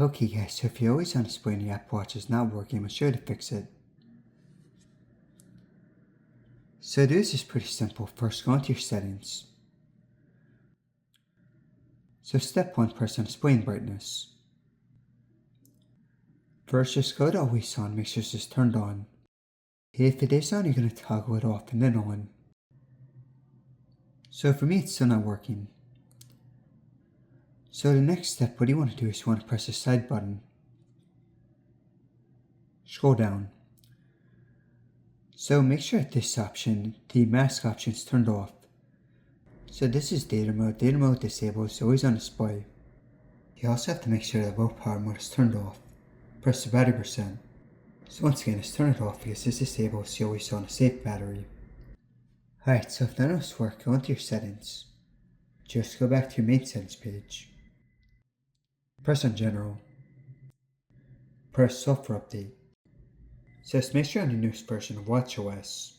Okay guys, so if you're always on display and your Apple Watch is not working, I'm sure to fix it. So this is pretty simple. First, go into your settings. So step 1, press on display and brightness. First, just go to always on, make sure this is turned on. If it is on, you're going to toggle it off and then on. So for me, it's still not working. So the next step, what you want to do is you want to press the side button. Scroll down. So make sure at this option, the mask option is turned off. So this is data mode disabled, so always on display. You also have to make sure that low power mode is turned off. Press the battery percent. So once again, just turn it off because this disables, so you always on a safe battery. Alright, so if none of this works, go into your settings. Just go back to your main settings page. Press on general. Press software update. So just make sure on the newest version of WatchOS.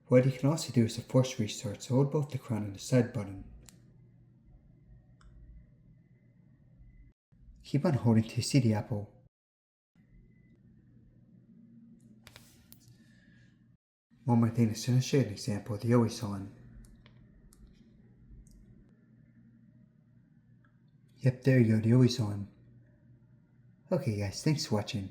What you can also do is a force restart, so hold both the crown and the side button. Keep on holding till you see the apple. One more thing, is going to show you an example of the always on. Yep, there you go, the always on. Okay guys, thanks for watching.